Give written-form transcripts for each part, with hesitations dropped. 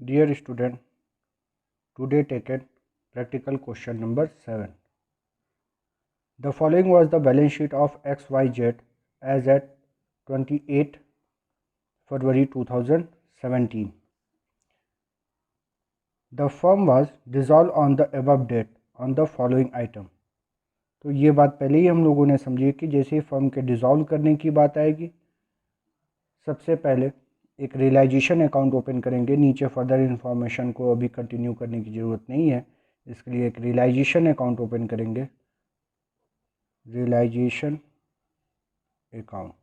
Dear student, today taken practical question number 7. The following was the balance sheet of XYZ as at 28 February 2017. The firm was dissolved on the above date on the following item. तो ये बात पहले ही हम लोगों ने समझी कि जैसे फर्म के डिज़ोल्व करने की बात आएगी, सबसे पहले एक रियलाइजेशन अकाउंट ओपन करेंगे। नीचे फर्दर इन्फॉर्मेशन को अभी कंटिन्यू करने की ज़रूरत नहीं है, इसके लिए एक रियलाइजेशन अकाउंट ओपन करेंगे। Realisation account,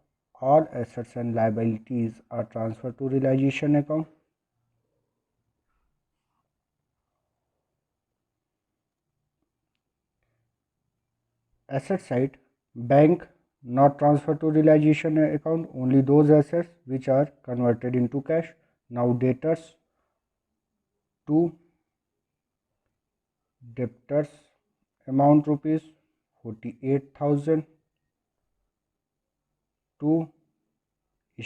all assets and liabilities are transfer to realisation account. Asset side, bank not transfer to realization account, only those assets which are converted into cash. Now debtors, to debtors amount rupees 48,000, to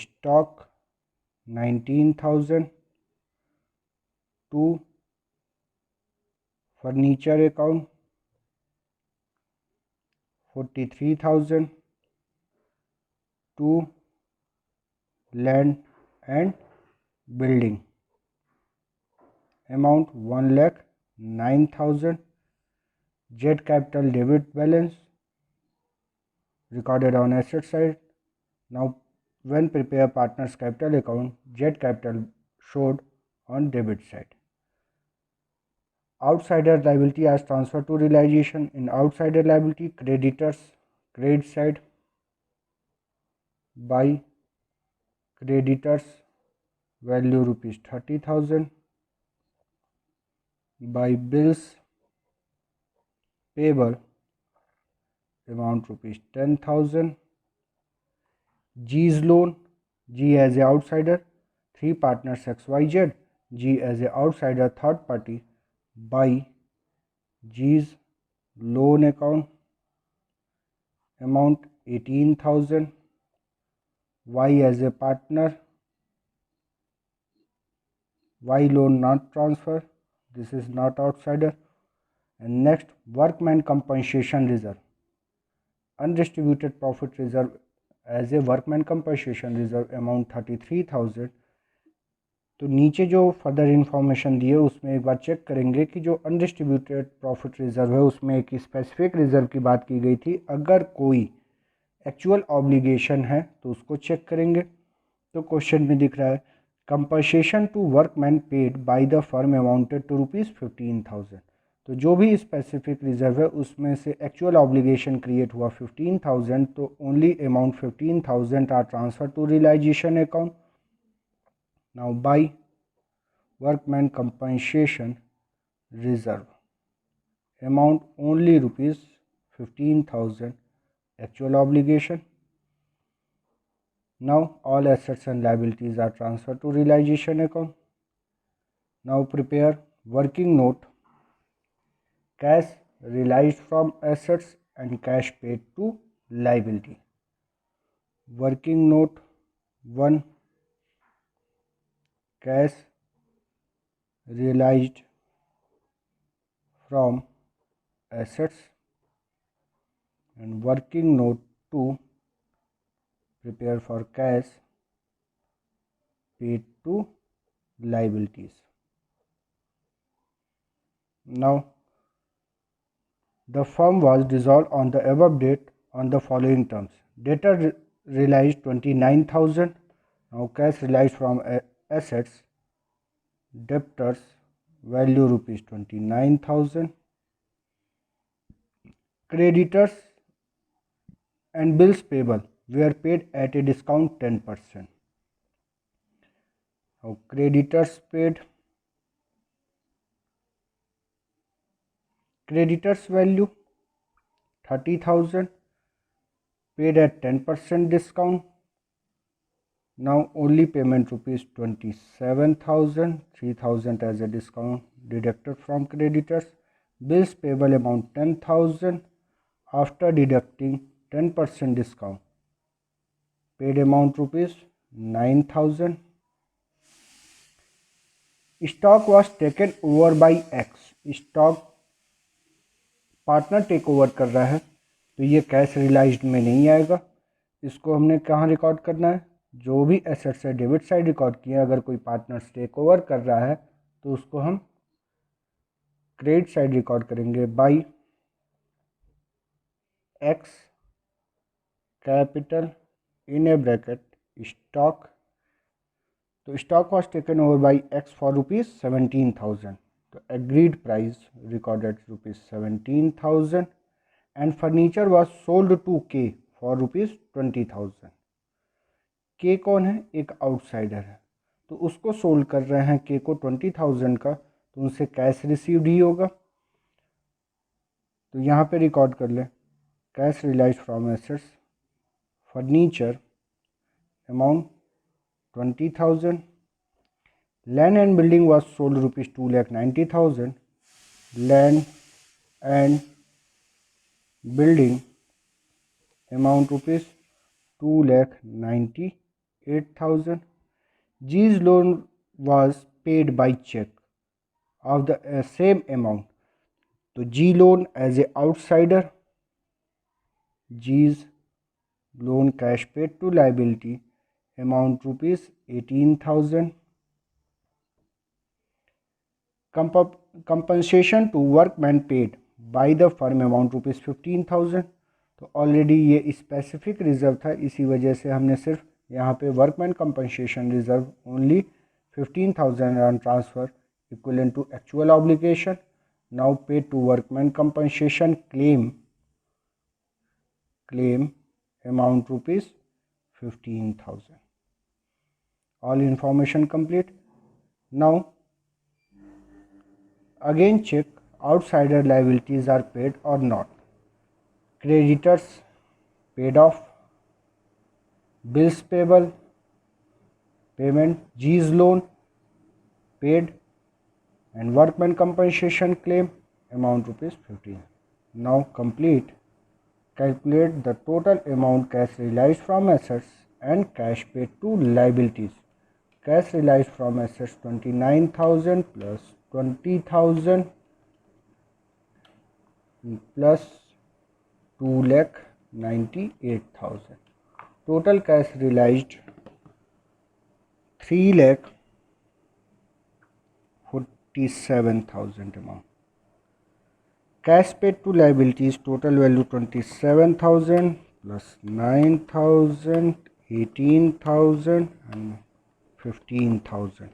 stock 19,000, to furniture account 43,000, to land and building amount 1,09,000. Z capital debit balance recorded on asset side. Now when prepare partners capital account, Z capital showed on debit side. Outsider liability as transferred to realization. In outsider liability, creditors credit side, by creditors value rupees 30,000, by bills payable amount rupees 10,000. G's loan, G as a outsider, 3 partners XYZ, G as a outsider third party, by G's loan account amount 18,000. Y as a partner, Y loan not transfer, this is not outsider. And next, workman compensation reserve, undistributed profit reserve as a workman compensation reserve amount 33,000. तो नीचे जो further information दी है उसमें एक बार check करेंगे कि जो undistributed profit reserve है उसमें एक स्पेसिफिक रिजर्व की बात की गई थी। अगर कोई एक्चुअल ऑब्लिगेशन है तो उसको चेक करेंगे। तो क्वेश्चन में दिख रहा है compensation to workman paid by the firm amounted to rupees 15,000। तो जो भी स्पेसिफिक रिजर्व है उसमें से एक्चुअल ऑब्लिगेशन क्रिएट हुआ 15,000, तो only amount 15,000 are transfer to realisation account. Now by workman compensation reserve amount only rupees 15,000 actual obligation. Now all assets and liabilities are transferred to realization account. Now prepare working note, cash realized from assets and cash paid to liability. Working note 1, cash realized from assets, and working note 2, prepare for cash paid to liabilities. Now the firm was dissolved on the above date on the following terms. Debtor realized 29,000. Now cash realized from assets, debtors value rupees 29,000. Creditors and bills payable were paid at a discount 10%. Now creditors paid, creditors value 30,000 paid at 10% discount. Now only payment rupees 27,000, 3,000 as a discount deducted from creditors. Bills payable amount 10,000 after deducting 10% discount. Paid amount rupees 9,000. Stock was taken over by X, stock partner take over कर रहा है तो ये cash realised में नहीं आएगा। इसको हमने कहाँ रिकॉर्ड करना है, जो भी एसेट्स है डेबिट साइड रिकॉर्ड किया। अगर कोई पार्टनर टेक ओवर कर रहा है तो उसको हम क्रेडिट साइड रिकॉर्ड करेंगे। By X capital in a bracket stock, तो stock was taken over by X for ₹17,000, तो agreed price recorded ₹17,000 and furniture was sold to K for ₹20,000। के कौन है, एक आउटसाइडर है, तो उसको सोल्ड कर रहे हैं के को 20,000 का, तो उनसे कैश रिसीव्ड ही होगा। तो यहाँ पे रिकॉर्ड कर लें cash realised from assets, furniture amount 20,000, land and building was sold ₹2,90,000, land and building amount ₹2,98,000. G's loan was paid by check of the same amount. तो G loan as a outsider, G's loan cash paid to liability amount ₹18,000. Compensation to workman paid by the firm amount ₹15,000. तो already ये specific reserve था, इसी वजह से हमने सिर्फ यहाँ पे वर्कमैन कंपनसेशन रिजर्व ओनली 15,000 रन transfer equivalent to actual obligation now paid to workman compensation claim amount ₹15,000. All information complete. Now again check outsider liabilities are paid or not. Creditors paid off, bills payable, payment, G's loan paid, and workman compensation claim amount ₹15. Now complete. Calculate the total amount cash realized from assets and cash paid to liabilities. Cash realized from assets 29,000 plus 20,000 plus 2,98,000. Total cash realized 3,47,000 amount. Cash paid to liabilities total value 27,000 plus 9,000, 18,000 and 15,000.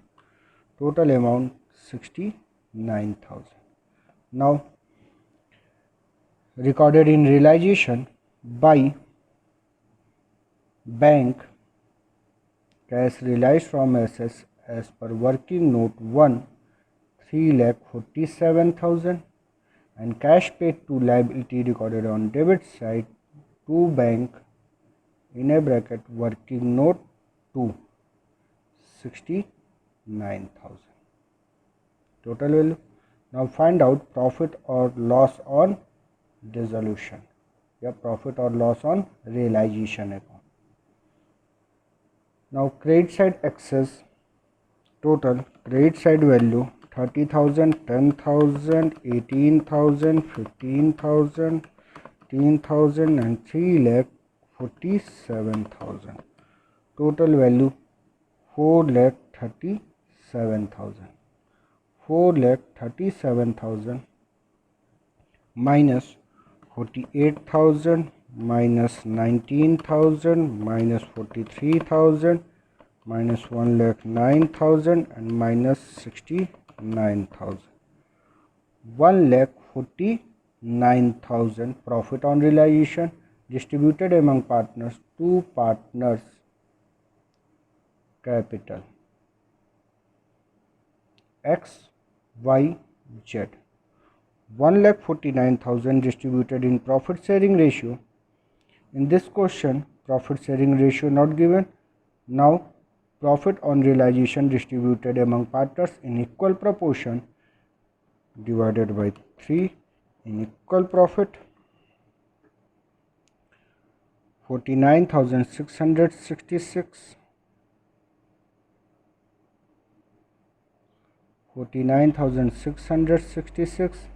Total amount 69,000. Now recorded in realization by bank, cash realized from assets as per working note 1 3,47,000 and cash paid to liability recorded on debit side to bank in a bracket working note 2 69,000. Total value. Now find out profit or loss on dissolution या profit or loss on realization account. Now credit side excess total credit side value 30,000, 10,000, 18,000, 15,000, 18,000 and 3,47,000. Total value 4,37,000. 4,37,000 minus 48,000 minus 19,000 minus 43,000 minus 1,09,000 and minus 69,000. 1,49,000 profit on realization distributed among partners to partners. Capital X, Y, Z. 1,49,000 distributed in profit sharing ratio. In this question, profit sharing ratio not given. Now, profit on realization distributed among partners in equal proportion divided by 3 in equal profit. 49,666 49,666,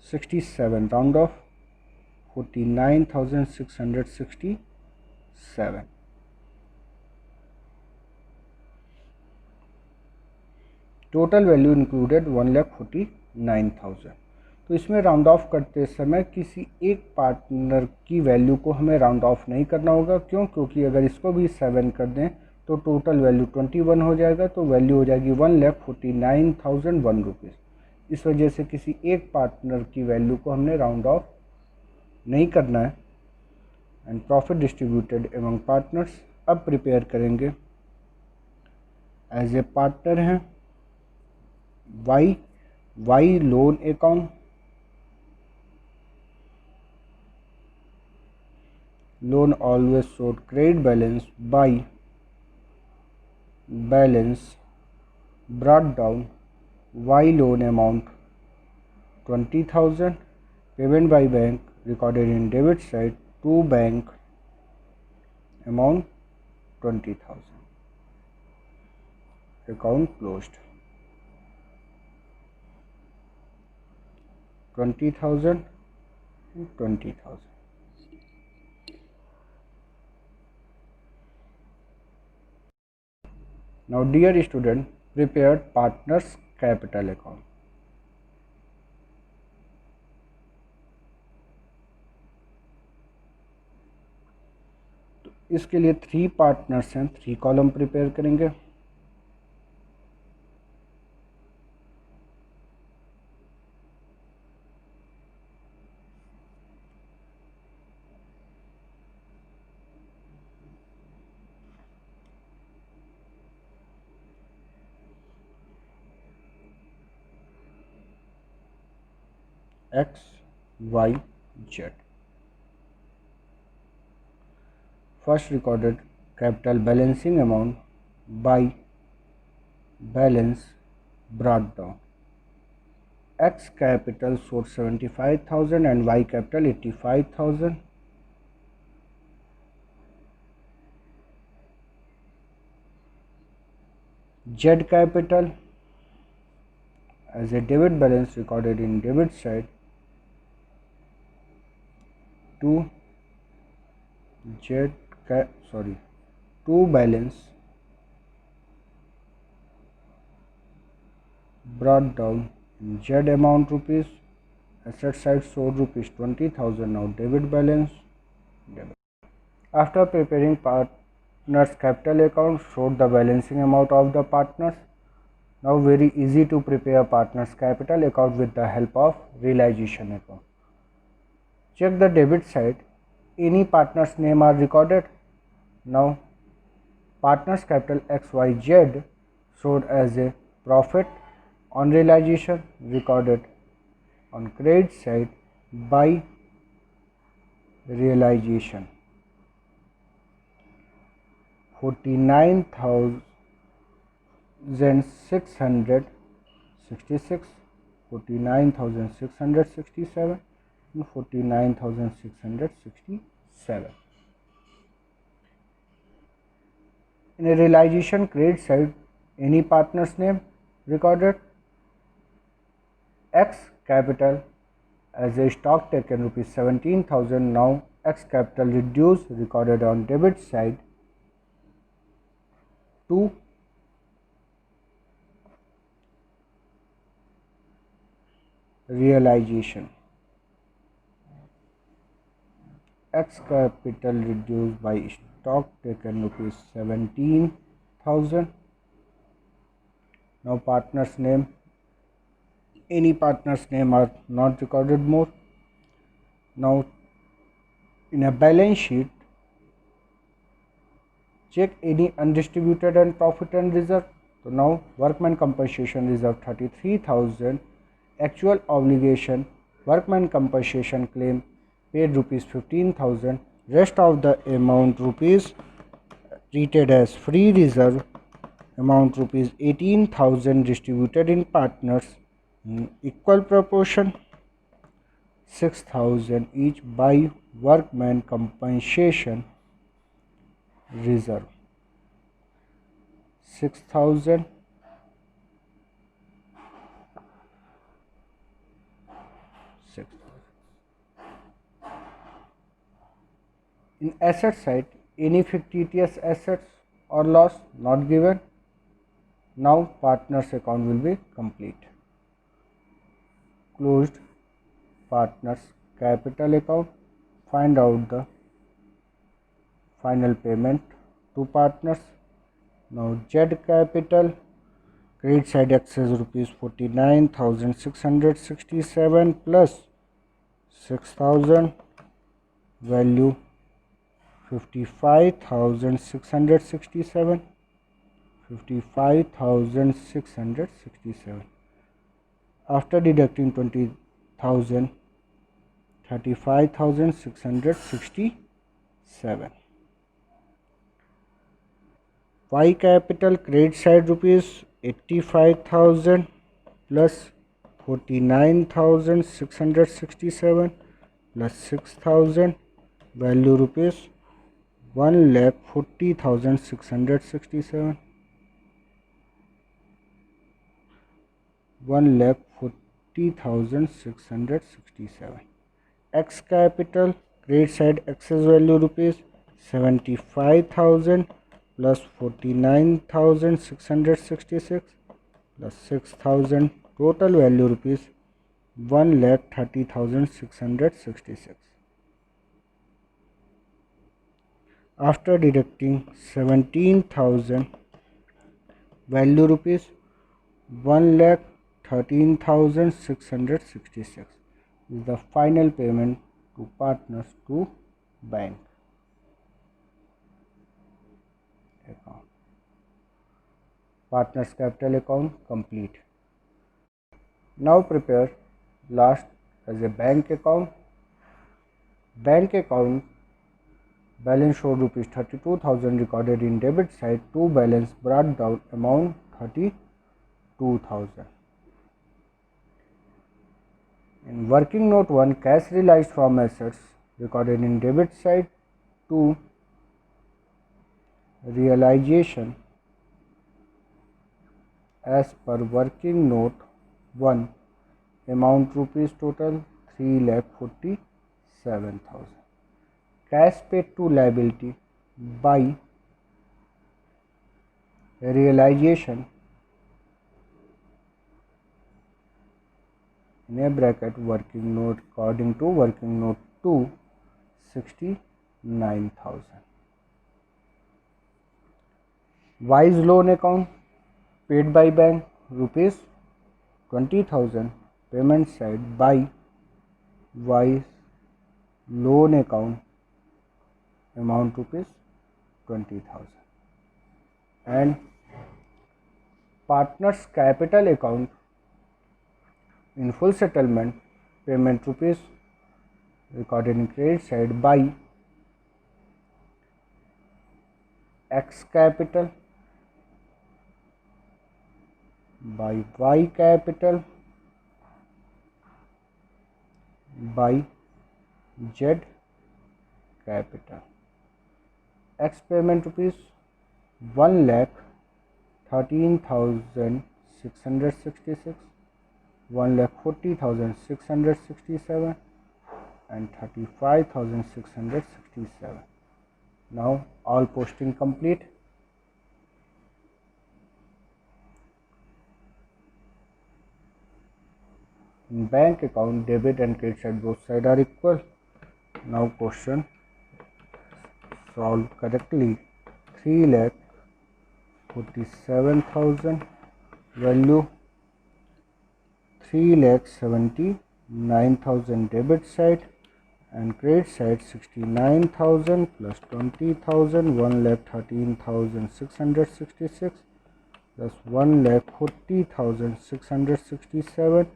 67 round off, 49,667. Total value included 1,49,000। तो इसमें round of करते समय किसी एक partner की value को हमें round of नहीं करना होगा। क्यों? क्योंकि अगर इसको भी 7 कर दें तो टोटल वैल्यू 21 हो जाएगा, तो वैल्यू हो जाएगी 1,49,001 रुपीज़। इस वजह से किसी एक पार्टनर की वैल्यू को हमने राउंड ऑफ नहीं करना है। And profit distributed among partners अब प्रिपेयर करेंगे। एज ए पार्टनर हैं Y loan account, loan always showed credit balance by balance brought down Y loan amount 20,000, payment by bank recorded in debit side to bank amount 20,000, account closed. 20,000 and 20,000. Now dear student, prepare partners capital account. तो इसके लिए 3 partners हैं, 3 column prepare करेंगे। X, Y, Z. First recorded capital balancing amount by balance brought down. X capital showed 75,000 and Y capital 85,000. Z capital as a debit balance recorded in debit side to balance brought down in Z amount rupees. Asset side showed rupees 20,000. Now debit balance debit. After preparing partners capital account, showed the balancing amount of the partners. Now very easy to prepare partners capital account with the help of realization account. Check the debit side, any partner's name are recorded. Now partners capital XYZ showed as a profit on realization recorded on credit side by realization. 49,666, 49,667 and 49,667. In a realization credit side, any partner's name recorded. X capital as a stock taken rupees 17,000. Now X capital reduced recorded on debit side to realization. X capital reduced by stock taken rupees 17,000. Now partner's name, any partner's name are not recorded more. Now in a balance sheet, check any undistributed and profit and reserve. So now workman compensation reserve 33,000, actual obligation workman compensation claim paid rupees 15,000, rest of the amount rupees treated as free reserve amount rupees 18,000 distributed in partners in equal proportion 6,000 each by workman compensation reserve. 6,000, in asset side, any fictitious assets or loss not given. Now partners account will be complete. Closed partners capital account. Find out the final payment to partners. Now Z capital credit side excess rupees 49,667 plus 6,000 value 55,667. 55,667 after deducting 20,000, 35,667. Y capital credit side rupees 85,000 plus 49,667 plus 6,000 value rupees 1,40,667. 1,40,667. X capital credit side excess value rupees 75,000 plus 49,666 plus 6,000 total value rupees 1,30,666. After deducting 17,000 value rupees 1,13,666 is the final payment to partners to bank account. Partners capital account complete. Now prepare last as a bank account. Bank account balance showed rupees 32,000 recorded in debit side. To balance brought down amount 32,000. In working note 1, cash realized from assets recorded in debit side. To realization as per working note 1, amount rupees total 3,47,000. Cash paid to liability by realization in a bracket working note according to working note 2, 69,000. Wise loan account paid by bank rupees 20,000. Payment side by Wise loan account amount rupees 20,000. And partners capital account in full settlement payment rupees recorded in credit side by X capital, by Y capital, by Z capital. X payment rupees 1,13,666, 1,40,667 and 35,667. Now all posting complete. In bank account, debit and credit side both sides are equal. Now question solve correctly. 3,47,000 value 3,79,000 debit side and credit side 69,000 plus 20,000 1,13,666 plus 1,40,667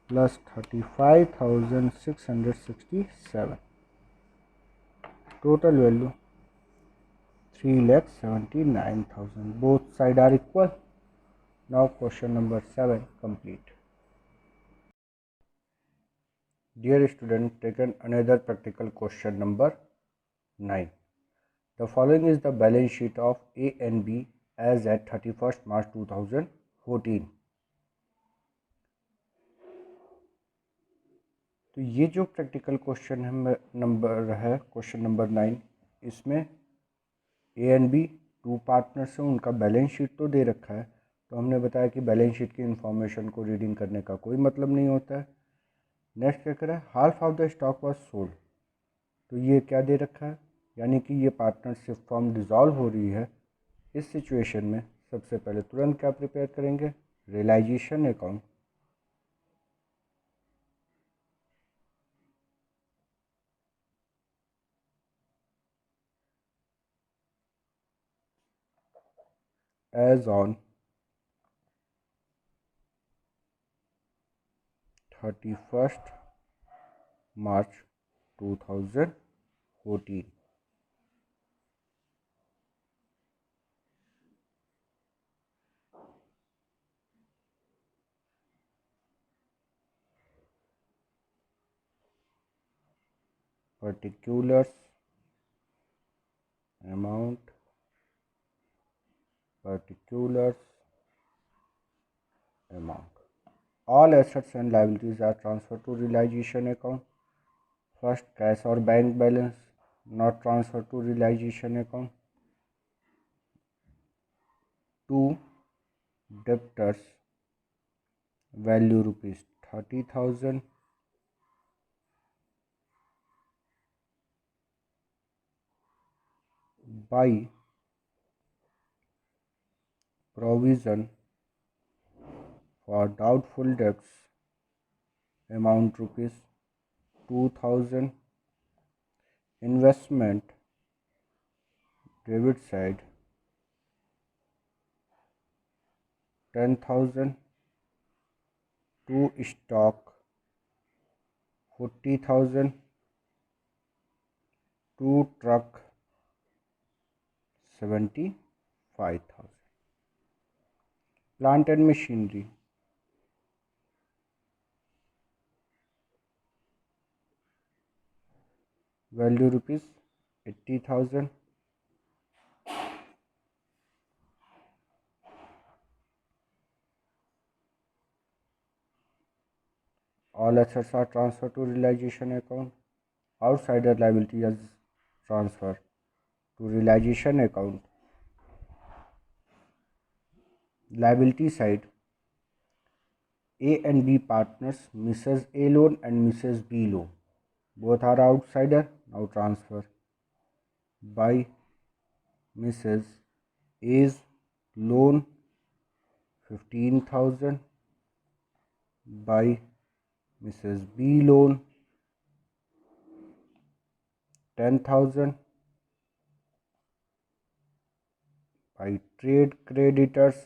plus 35,667. Total value 3,79,000. Both sides are equal. Now question number 7 complete. Dear student, taken another practical question number 9. The following is the balance sheet of A and B as at 31st March 2014। तो ये जो practical question है question number 9, इसमें A and B 2 partners हैं, उनका balance sheet तो दे रखा है, तो हमने बताया कि बैलेंस शीट की इन्फॉर्मेशन को रीडिंग करने का कोई मतलब नहीं होता है। नेक्स्ट क्या करें, half of the stock was sold, तो ये क्या दे रखा है, यानी कि ये पार्टनरशिप फॉर्म डिज़ोल्व हो रही है। इस सिचुएशन में सबसे पहले तुरंत क्या प्रिपेयर करेंगे, realisation account. As on 31st March 2014। particulars amount, particulars amount, all assets and liabilities are transferred to realization account। First, cash or bank balance not transferred to realization account। 2, debtors value rupees 30,000 by provision for doubtful debts amount rupees 2,000। investment debit side 10,000, to stock 40,000, to truck 75,000। plant and machinery value rupees 80,000। all assets are transferred to realization account। outsider liability is transferred to realization account। liability side, A and B partners, Mrs. A loan and Mrs. B loan, both are outsider, now transfer by Mrs. A's loan 15,000 by Mrs. B loan 10,000 by trade creditors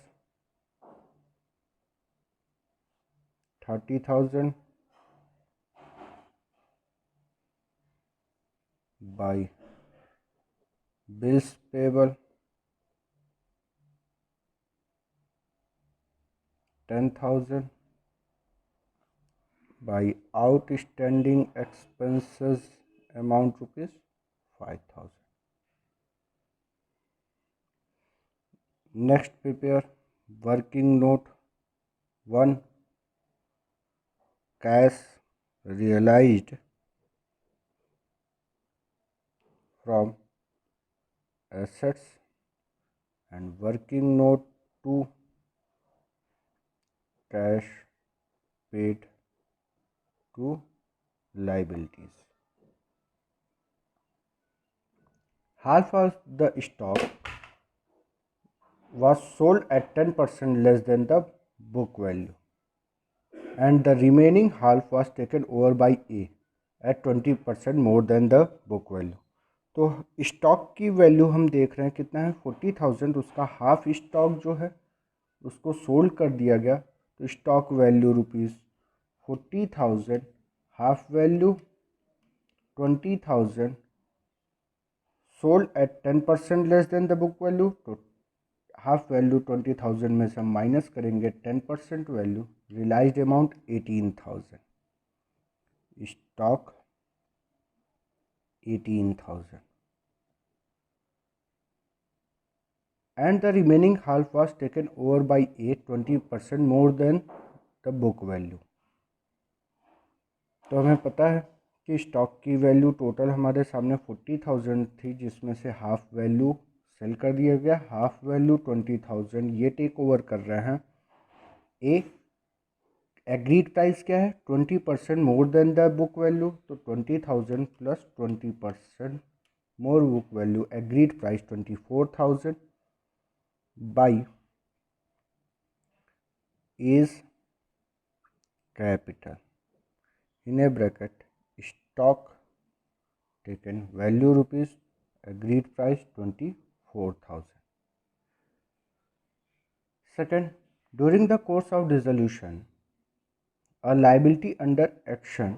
30,000 by bills payable 10,000 by outstanding expenses amount rupees 5,000। Next, prepare working note 1, cash realized from assets, and working note 2, cash paid to liabilities। Half of the stock was sold at 10% less than the book value, and the remaining half was taken over by A at 20% more than the book value। तो stock की value हम देख रहे हैं कितना है 40,000, उसका half stock जो है उसको सोल्ड कर दिया गया, तो stock value rupees 40,000, half value 20,000, sold at 10% less than the book value, तो हाफ वैल्यू 20,000 में से हम माइनस करेंगे 10% value, realised amount 18,000, stock 18,000। and the remaining half was taken over by A 20% more than the book value। तो हमें पता है कि स्टॉक की वैल्यू टोटल हमारे सामने 40,000 थी, जिसमें से हाफ वैल्यू सेल कर दिया गया, हाफ वैल्यू 20,000 ये टेक ओवर कर रहे हैं। ए एग्रीड प्राइस क्या है 20% more than the book value, तो 20,000 plus 20% more book value, agreed price 24,000 by is capital in a bracket stock taken value rupees, agreed price 24,000। Second, during the course of dissolution a liability under action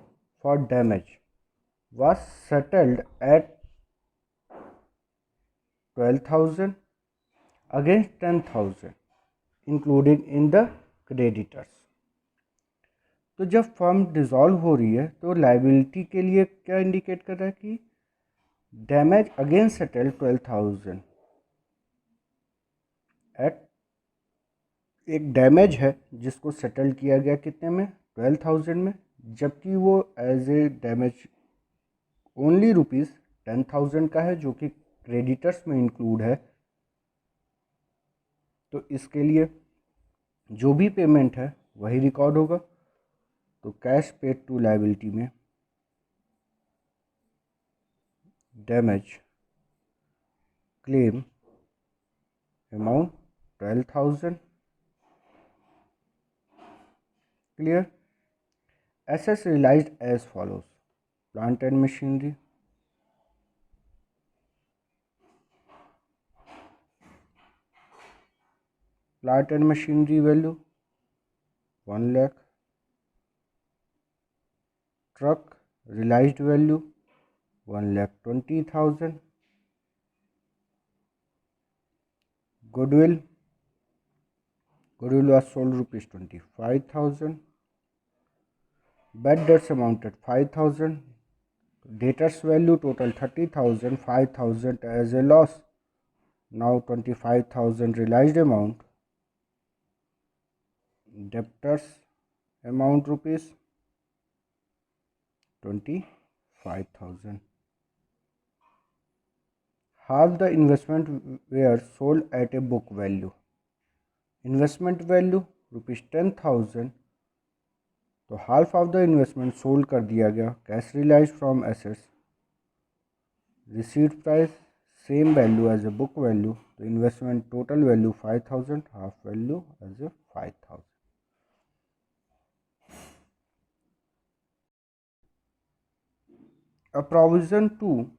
for damage was settled at 12,000 against 10,000 including in the creditors। तो जब firm dissolve हो रही है तो liability के लिए क्या indicate कर रहा है कि डैमेज अगेंस्ट सेटल 12,000 एट, एक डैमेज है जिसको सेटल किया गया कितने में 12,000 में, जबकि वो as a damage only rupees 10,000 का है जो कि क्रेडिटर्स में इंक्लूड है। तो इसके लिए जो भी पेमेंट है वही रिकॉर्ड होगा। तो कैश पेड टू लाइबिलिटी में damage claim amount 12,000। Clear. Assets realised as follows, plant and machinery, plant and machinery value 1 lakh, truck realised value 1,20,000, goodwill was sold rupees 25,000, bad debts amounted 5,000, debtors value total 30,000, 5,000 as a loss, now 25,000 realized amount, debtors amount rupees 25,000। Half the investment were sold at a book value, investment value rupees 10,000, तो half of the investment sold कर दिया गया। Cash realise from assets, received price same value as a book value, तो investment total value 5,000, half value as a 5,000। A provision to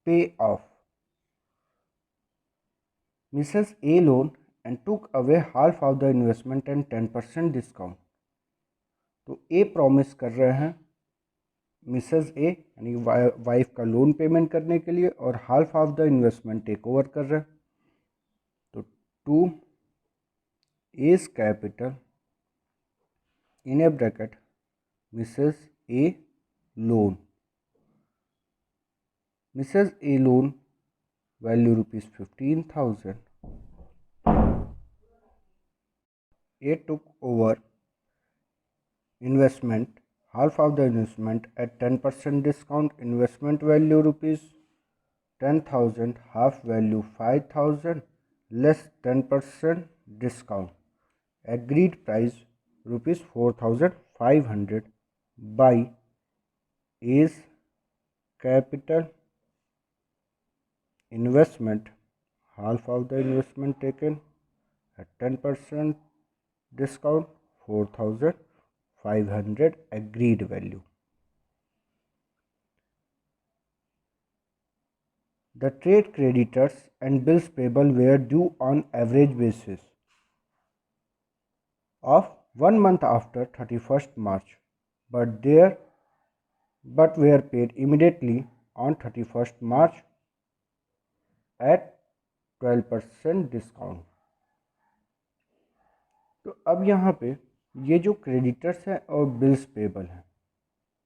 pay off Mrs. A loan and took away half of the investment and 10% discount। तो ए promise कर रहे हैं Mrs A यानी wife का loan payment करने के लिए और half of the investment take over कर रहे हैं। तो two as capital in a bracket Mrs A loan, Mrs A loan value rupees 15,000, A took over investment, half of the investment at 10% discount, investment value rupees 10,000, half value 5,000 less 10% discount, agreed price rupees 4,500 by is capital investment, half of the investment taken at 10% discount 4,500 agreed value। The trade creditors and bills payable were due on average basis of 1 month after 31st March, but were paid immediately on 31st March at 12% discount। तो अब यहाँ पे ये जो creditors हैं और bills payable हैं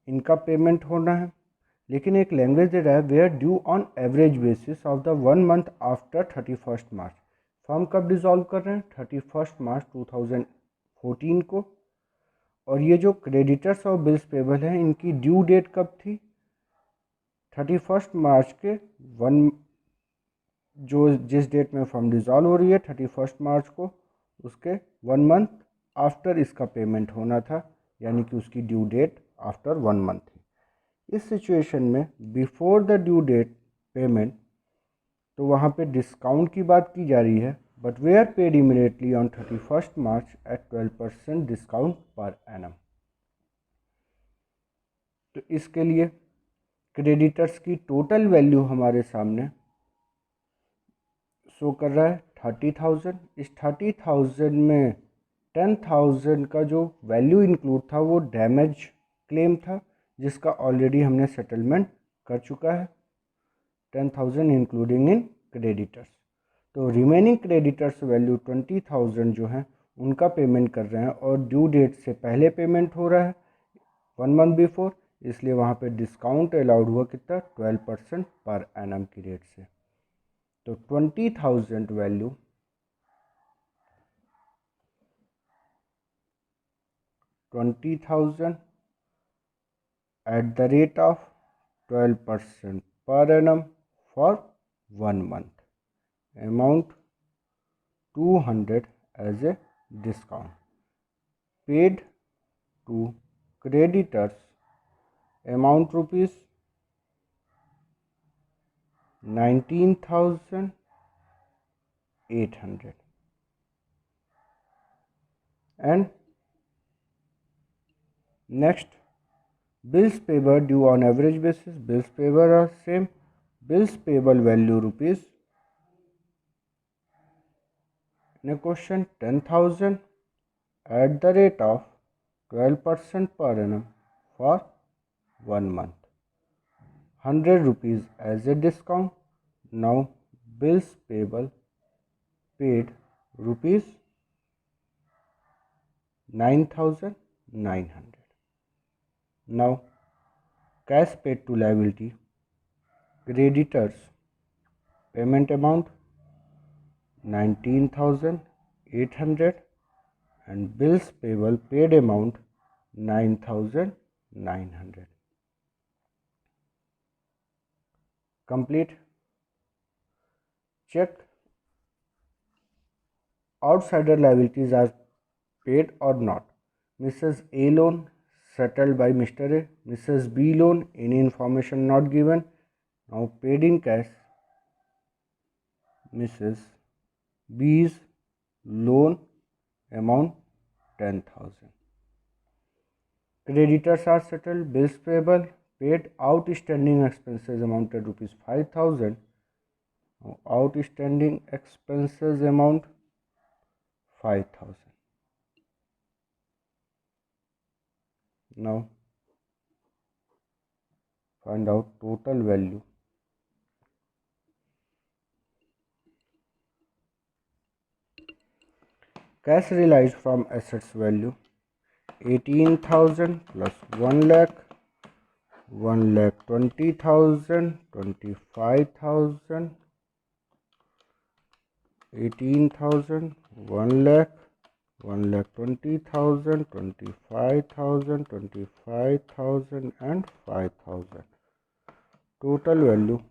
इनका पेमेंट होना है, लेकिन एक लैंग्वेज दे रहा है where due on average basis of the 1 month after 31 March. Form कब डिज़ोल्व कर रहे हैं? 31 मार्च 2014 को। और ये जो क्रेडिटर्स और बिल्स पेबल हैं इनकी ड्यू डेट कब थी? 31 मार्च के जो जिस डेट में फॉर्म डिज़ोल्व हो रही है 31 मार्च को, उसके 1 मंथ आफ्टर इसका पेमेंट होना था, यानी कि उसकी ड्यू डेट आफ्टर 1 मंथ थी। इस सिचुएशन में before the due date payment, तो वहाँ पे डिस्काउंट की बात की जा रही है, बट वे are paid immediately on 31 March at 12% discount per annum. तो इसके लिए क्रेडिटर्स की टोटल वैल्यू हमारे सामने शो कर रहा है 30,000। इस 30,000 में 10,000 का जो वैल्यू इंक्लूड था वो डैमेज क्लेम था, जिसका ऑलरेडी हमने सेटलमेंट कर चुका है, 10,000 इंक्लूडिंग इन क्रेडिटर्स। तो रिमेनिंग क्रेडिटर्स वैल्यू 20,000 जो हैं उनका पेमेंट कर रहे हैं, और ड्यू डेट से पहले पेमेंट हो रहा है 1 मंथ बिफोर, इसलिए वहाँ पे डिस्काउंट अलाउड हुआ कितना? 12% पर एनम की रेट से। तो 20,000 value 20,000 at the rate of 12% per annum for 1 month, amount 200 as a discount, paid to creditors, amount rupees 19,800, and next, bills payable due on average basis. Bills payable are same. Bills payable value rupees in a question 10,000 at the rate of 12% per annum for 1 month, 100 rupees as a discount. Now bills payable paid rupees 9,900. Now cash paid to liability, creditors payment amount 19,800 and bills payable paid amount 9,900. Complete. Check outsider liabilities are paid or not. Mrs. A loan settled by Mr. A. Mrs. B loan, any information not given. Now paid in cash. Mrs. B's loan amount 10,000. Creditors are settled. Bills payable, paid outstanding expenses amounted rupees 5,000. Now outstanding expenses amount 5,000. Now find out total value. Cash realized from assets value 18,000 plus 1 lakh, 1,20,000, 25,000, 18,000, 1 lakh, 1,20,000, 25,000, 25,000 and 5,000. Total value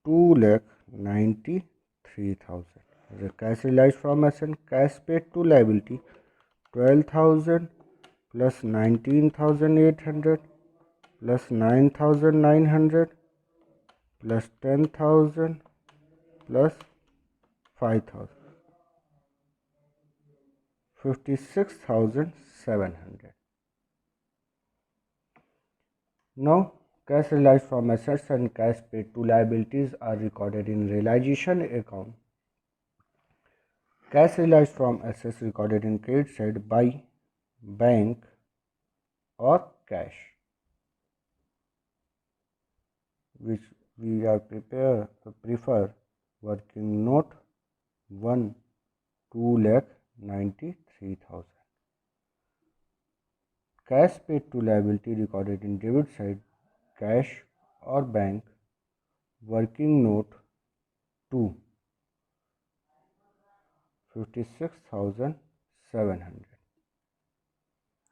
2,93,000. The cash realized from asset, cash paid to liability 12,000 plus 19,800 plus 9,900 plus 10,000 plus 5,000, 56,700. Now cash realized from assets and cash paid to liabilities are recorded in realization account. Cash realized from assets recorded in credit side by bank or cash, which we are prefer working note 1, 2,93,000. Cash paid to liability recorded in debit side, cash or bank working note to 56,700.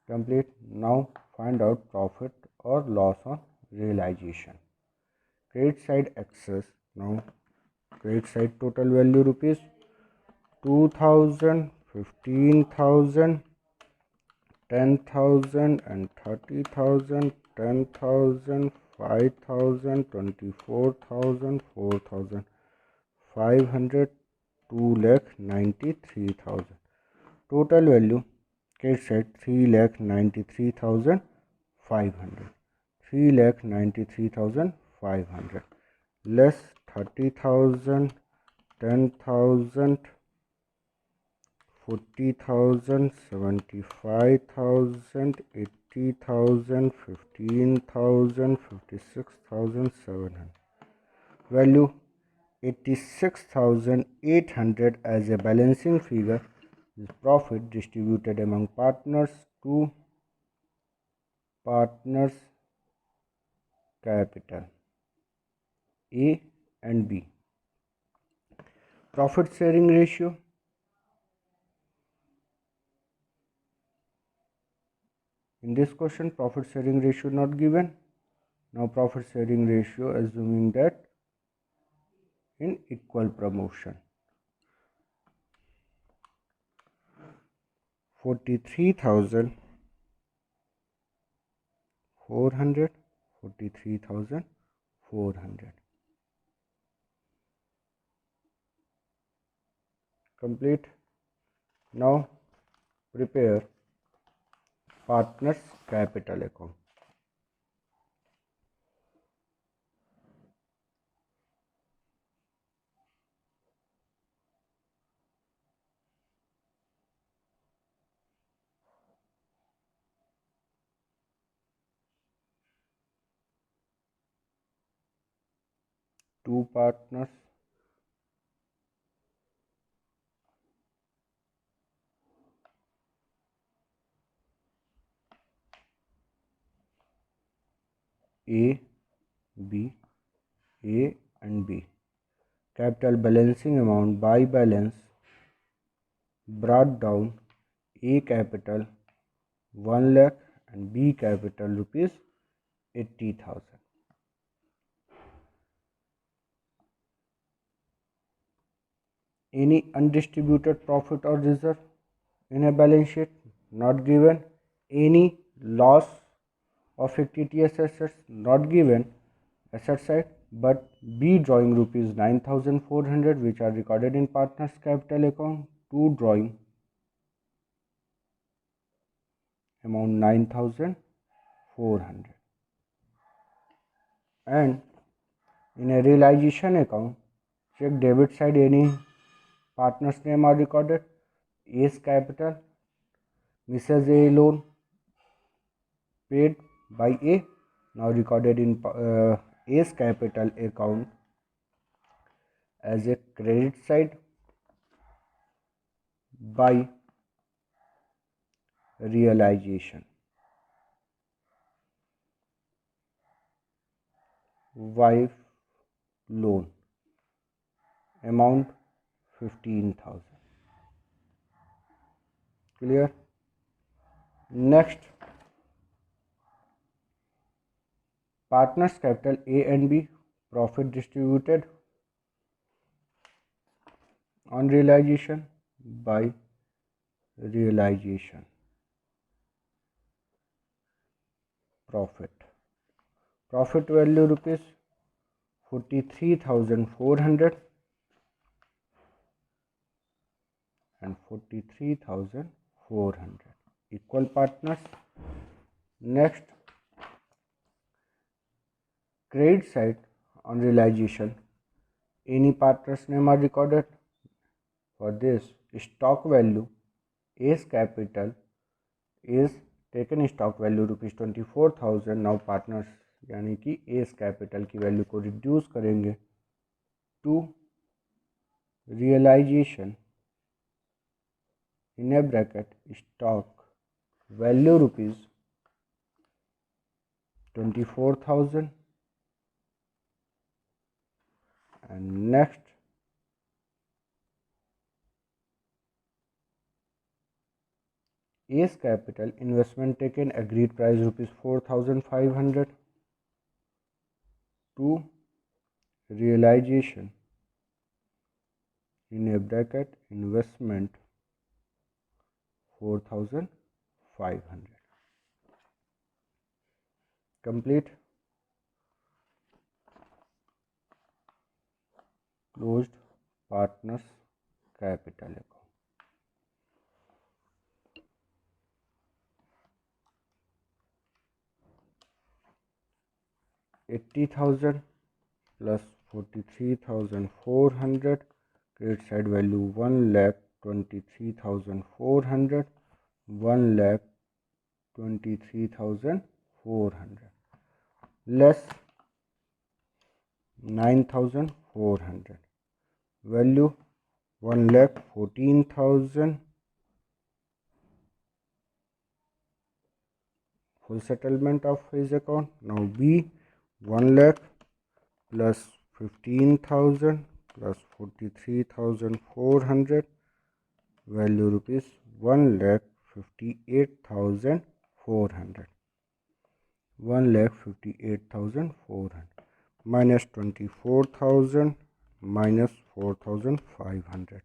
Complete. Now find out profit or loss on realization. Credit side excess. Now credit side total value rupees 2,000, 15,000, 10,000 and 30,000, 10,000, 5,000, 24,000, 4,500, 2,93,000. Total value credit side 3,93,500. 3,93,500 less 30,000, 10,000, 40,000, 75,000, 80,000, 15,000, 56,700. Value 86,800 as a balancing figure is profit distributed among partners to partners capital A and B. Profit sharing ratio. In this question, profit sharing ratio not given. Now profit sharing ratio assuming that in equal promotion. 43,400, 43,400. Complete. Now prepare partners capital account. Two partners, A, B, A and B. Capital balancing amount by balance brought down. A capital 1 lakh and B capital rupees 80,000. Any undistributed profit or reserve in a balance sheet not given. Any loss of fictitious assets not given asset side, but B drawing rupees 9,400 which are recorded in partners capital account. 2 drawing amount 9,400. And in a realization account, check debit side any partner's name are recorded. Ace capital, Mrs. A loan paid by A, now recorded in Ace capital account as a credit side by realization. Wife loan amount 15,000. Clear? Next, partners capital A and B profit distributed on realization by realization profit. Profit value rupees 43,400 and 43,400 equal partners. Next, credit side on realization any partner's name are recorded. For this, stock value Ace capital is taken stock value rupees 24,000. Now partners यानी कि एस capital की value को reduce करेंगे to realisation in a bracket stock value rupees 24,000 And next, Ace Capital investment taken, agreed price rupees 4,500. To realization in a bracket investment 4,500. Complete. Closed partners capital account. 80,000 plus 43,400, credit side value 1,23,400, 1,23,400 less 9,400, value 1,14,000. Full settlement of his account. Now B, 1 lakh plus 15,000 plus 43,400, value rupees 1,58,400. 1,58,400 minus 24,000 minus 4,500,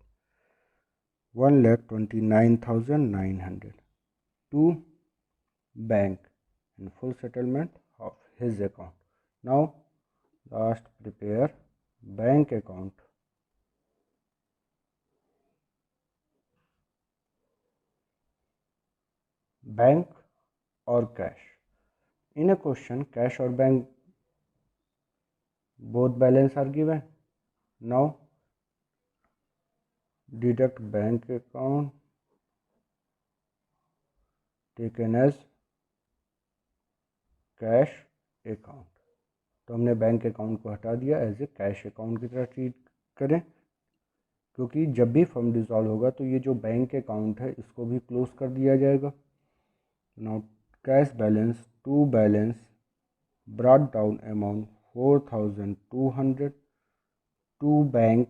1,29,900 to bank and full settlement of his account. Now last, prepare bank account. Bank or cash? In a question, cash or bank, both balance are given. Now deduct bank account taken as cash account. तो हमने bank account को हटा दिया, as a cash account की तरह treat करें, क्योंकि जब भी फर्म डिसॉल्व होगा तो ये जो बैंक अकाउंट है इसको भी क्लोज कर दिया जाएगा. Now cash balance to balance brought down amount 4,200 to bank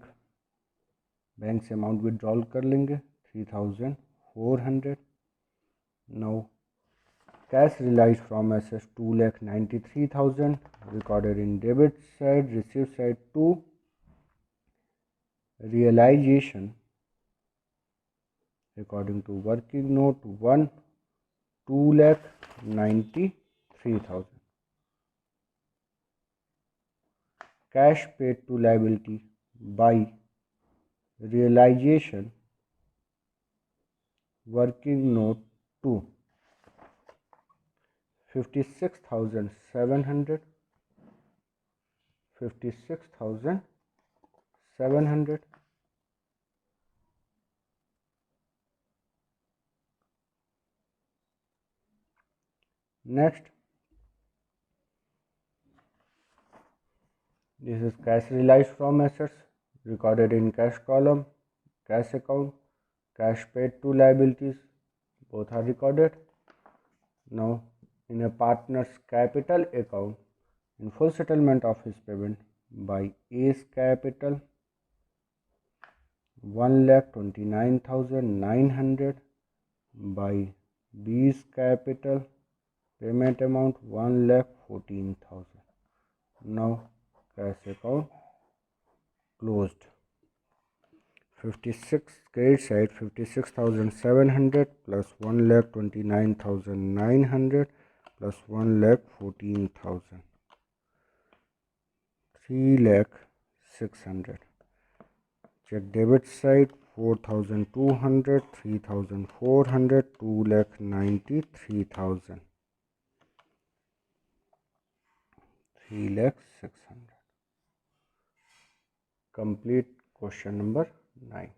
से अमाउंट विड्रॉल कर लेंगे 3,400. Now cash realized from assets 2,93,000 recorded in debit side, receipt side to realization according to working note 1, 2,93,000. Cash paid to liability by realization working note 2, 56,700, 56,700. Next, this is cash realized from assets recorded in cash column, cash account, cash paid to liabilities, both are recorded. Now in a partner's capital account, in full settlement of his payment by Ace Capital, 1,29,900, by B's Capital, payment amount 1,14,000. Now cash account closed. 56 credit side 56,700 plus 1,29,900 plus 1,14,000, 3,06,000. Check debit side 4,200, 3,400, 2,93,000, 3,06,000. Complete question number 9.